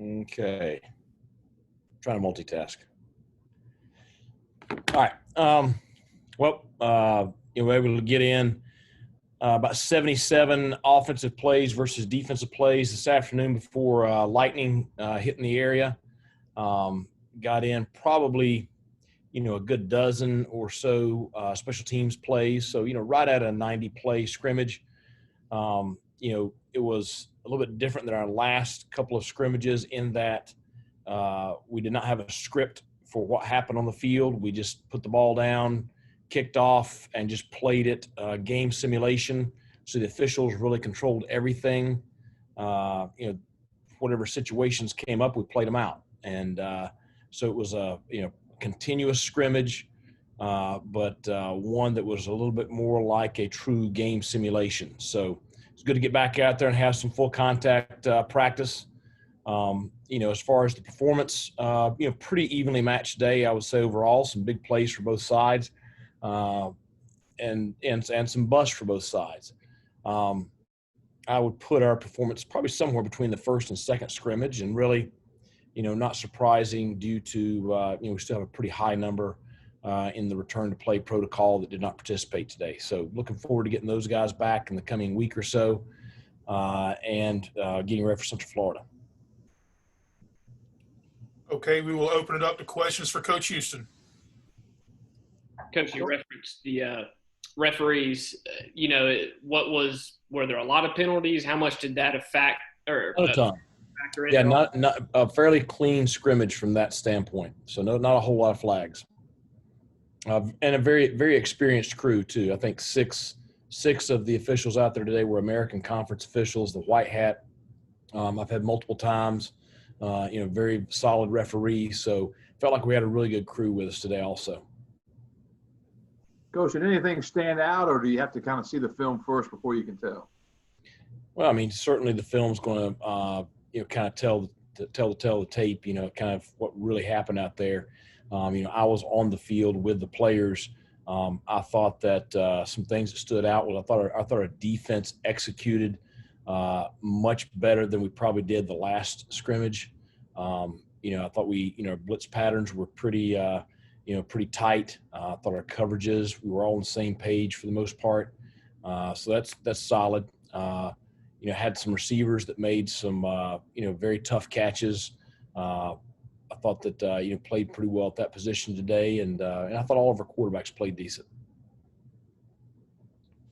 Okay. Trying to multitask. All right. We're able to get in about 77 offensive plays versus defensive plays this afternoon before lightning hitting the area. Got in probably, a good dozen or so special teams plays. So, right at a 90-play scrimmage. It was a little bit different than our last couple of scrimmages in that we did not have a script for what happened on the field. We just put the ball down, kicked off, and just played it game simulation. So the officials really controlled everything. Whatever situations came up, we played them out. And so it was a continuous scrimmage, but one that was a little bit more like a true game simulation. So it's good to get back out there and have some full contact practice. As far as the performance, pretty evenly matched day, I would say overall. Some big plays for both sides, and some busts for both sides. I would put our performance probably somewhere between the first and second scrimmage, and really, not surprising due to we still have a pretty high number in the return to play protocol that did not participate today. So looking forward to getting those guys back in the coming week or so, and getting ready for Central Florida. Okay, we will open it up to questions for Coach Houston. Coach, you referenced the referees. Were there a lot of penalties? How much did that affect or factor in? Yeah, not a fairly clean scrimmage from that standpoint. So not a whole lot of flags, and a very, very experienced crew too. I think six of the officials out there today were American Conference officials, the white hat. I've had multiple times. Very solid referee. So felt like we had a really good crew with us today also. Coach, did anything stand out, or do you have to kind of see the film first before you can tell? Well, I mean, certainly the film's going to, kind of tell the tape, kind of what really happened out there. I was on the field with the players. I thought that some things that stood out was I thought our defense executed much better than we probably did the last scrimmage. I thought our blitz patterns were pretty tight. I thought our coverages, we were all on the same page for the most part. So that's solid. Had some receivers that made some, very tough catches. I thought that, played pretty well at that position today. And I thought all of our quarterbacks played decent.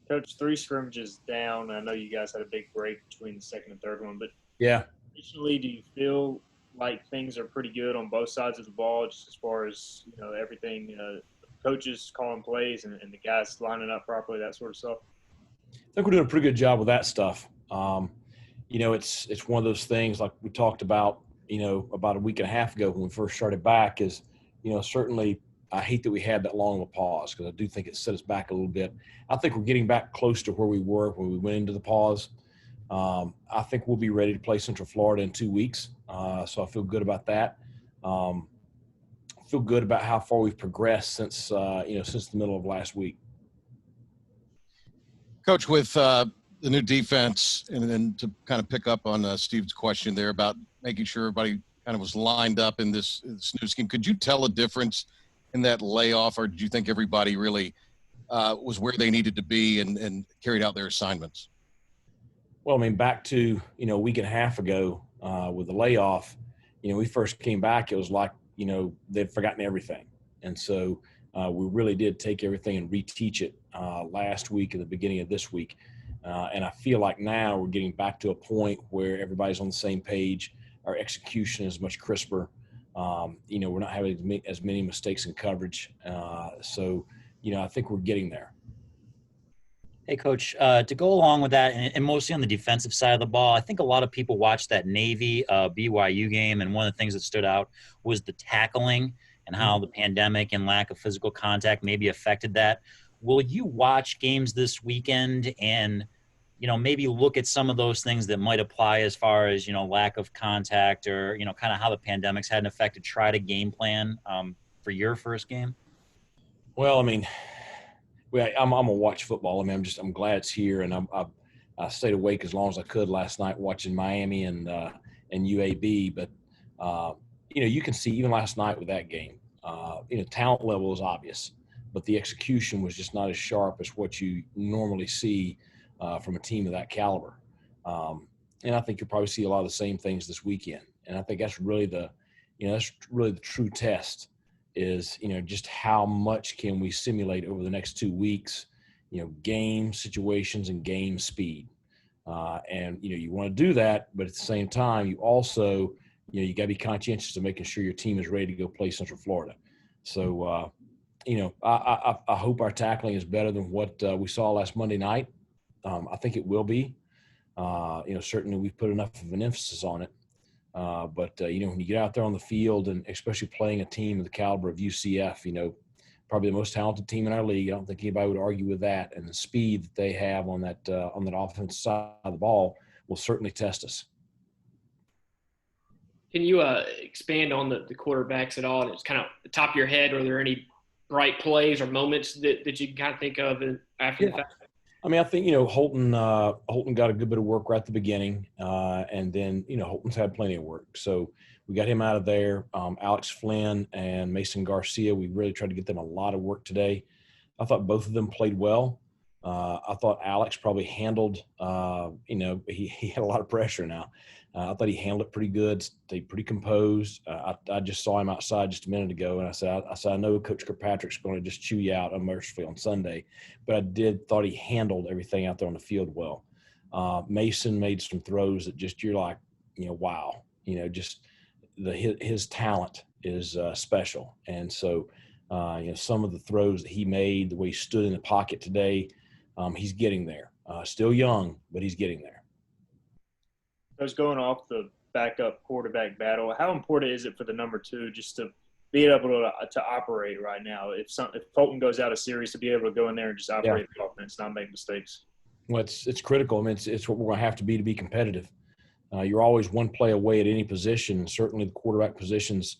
Coach, 3 scrimmages down. I know you guys had a big break between the second and third one, but yeah. Additionally, do you feel like things are pretty good on both sides of the ball, just as far as everything, coaches calling plays and the guys lining up properly, that sort of stuff? I think we're doing a pretty good job with that stuff. It's one of those things like we talked about, about a week and a half ago when we first started back is, certainly I hate that we had that long of a pause because I do think it set us back a little bit. I think we're getting back close to where we were when we went into the pause. I think we'll be ready to play Central Florida in 2 weeks. So I feel good about that. Feel good about how far we've progressed since the middle of last week. Coach, with the new defense, and then to kind of pick up on Steve's question there about making sure everybody kind of was lined up in this new scheme, could you tell a difference in that layoff, or did you think everybody really was where they needed to be and carried out their assignments? Well, I mean, back to, a week and a half ago with the layoff, we first came back, it was like, they'd forgotten everything. And so we really did take everything and reteach it last week and the beginning of this week. And I feel like now we're getting back to a point where everybody's on the same page. Our execution is much crisper. We're not having as many mistakes in coverage. So I think we're getting there. Hey, Coach, to go along with that, and mostly on the defensive side of the ball, I think a lot of people watched that Navy BYU game, and one of the things that stood out was the tackling and how the pandemic and lack of physical contact maybe affected that. Will you watch games this weekend and, maybe look at some of those things that might apply as far as, lack of contact or, kind of how the pandemic's had an effect to try to game plan for your first game? Well, I mean, I'm gonna watch football. I mean, I'm glad it's here, and I stayed awake as long as I could last night watching Miami and and UAB. But, you can see even last night with that game, talent level is obvious, but the execution was just not as sharp as what you normally see from a team of that caliber. And I think you'll probably see a lot of the same things this weekend. And I think that's really the true test is, just how much can we simulate over the next 2 weeks, game situations and game speed. And you want to do that, but at the same time, you also, you got to be conscientious of making sure your team is ready to go play Central Florida. So, I hope our tackling is better than what we saw last Monday night. I think it will be. Certainly we've put enough of an emphasis on it. But when you get out there on the field, and especially playing a team of the caliber of UCF, probably the most talented team in our league. I don't think anybody would argue with that. And the speed that they have on that offensive side of the ball will certainly test us. Can you expand on the quarterbacks at all? It's kind of the top of your head. Are there any bright plays or moments that you can kind of think of after the fact? I mean, I think, Holton got a good bit of work right at the beginning. And then, Holton's had plenty of work. So we got him out of there. Alex Flynn and Mason Garcia, we really tried to get them a lot of work today. I thought both of them played well. I thought Alex probably handled, he had a lot of pressure now. I thought he handled it pretty good, stayed pretty composed. I just saw him outside just a minute ago, and I said, I know Coach Kirkpatrick's going to just chew you out unmercifully on Sunday, but I thought he handled everything out there on the field well. Mason made some throws that just, you're like, wow, just his talent is special. And so, some of the throws that he made, the way he stood in the pocket today, he's getting there. Still young, but he's getting there. I was going off the backup quarterback battle. How important is it for the number 2 just to be able to operate right now? If Fulton goes out of series, to be able to go in there and just operate the offense, not make mistakes. Well, it's critical. I mean, it's what we're going to have to be competitive. You're always one play away at any position. Certainly the quarterback position's,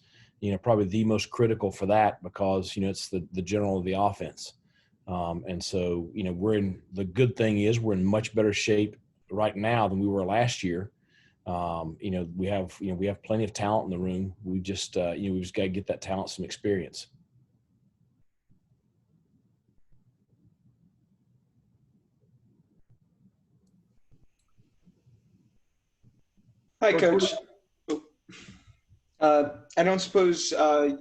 probably the most critical for that because, it's the general of the offense. And so, the good thing is we're in much better shape right now than we were last year. We have plenty of talent in the room. We just got to get that talent some experience. Hi, Coach. I don't suppose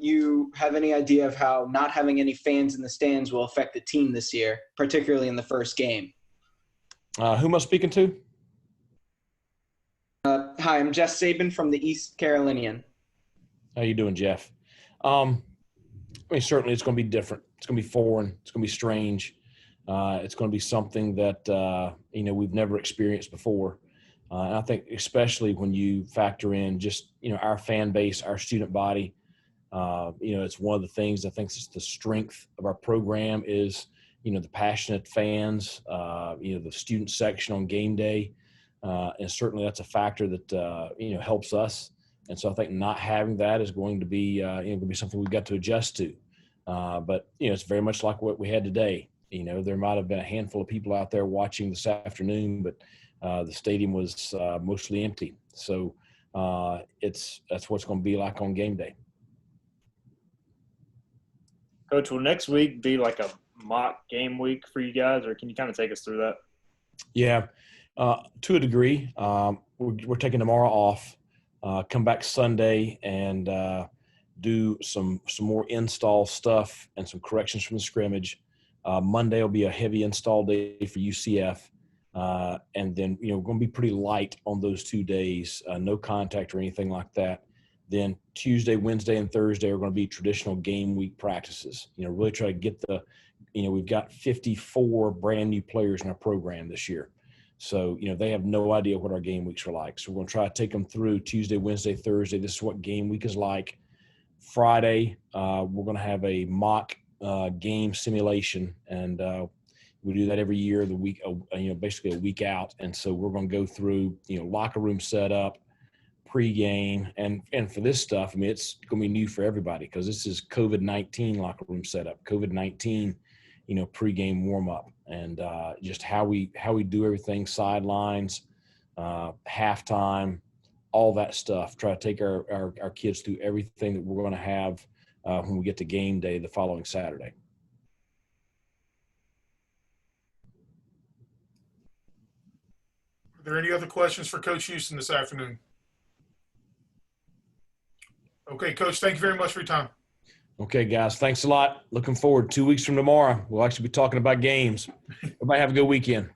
you have any idea of how not having any fans in the stands will affect the team this year, particularly in the first game. Who am I speaking to? Hi, I'm Jeff Sabin from the East Carolinian. How you doing, Jeff? Certainly it's going to be different. It's going to be foreign. It's going to be strange. It's going to be something that, we've never experienced before. And I think especially when you factor in just, our fan base, our student body, it's one of the things I think is the strength of our program is, the passionate fans, the student section on game day. And certainly that's a factor that, helps us. And so I think not having that is going to be, going to be something we've got to adjust to. But, it's very much like what we had today. There might have been a handful of people out there watching this afternoon, but the stadium was mostly empty. So that's what it's going to be like on game day. Coach, will next week be like a mock game week for you guys, or can you kind of take us through that? Yeah, to a degree. We're taking tomorrow off, come back Sunday and do some more install stuff and some corrections from the scrimmage. Monday will be a heavy install day for UCF. And then, we're going to be pretty light on those 2 days, no contact or anything like that. Then Tuesday, Wednesday, and Thursday are going to be traditional game week practices. Really try to get we've got 54 brand new players in our program this year. So, they have no idea what our game weeks are like. So we're going to try to take them through Tuesday, Wednesday, Thursday. This is what game week is like. Friday, we're going to have a mock game simulation, and we do that every year, the week, basically a week out. And so we're going to go through, locker room setup, pregame, and for this stuff, it's going to be new for everybody because this is COVID-19 locker room setup, COVID-19, pregame warm up, and just how we do everything, sidelines, halftime, all that stuff. Try to take our kids through everything that we're going to have when we get to game day the following Saturday. Are there any other questions for Coach Houston this afternoon? Okay, Coach, thank you very much for your time. Okay, guys, thanks a lot. Looking forward. 2 weeks from tomorrow, we'll actually be talking about games. Everybody have a good weekend.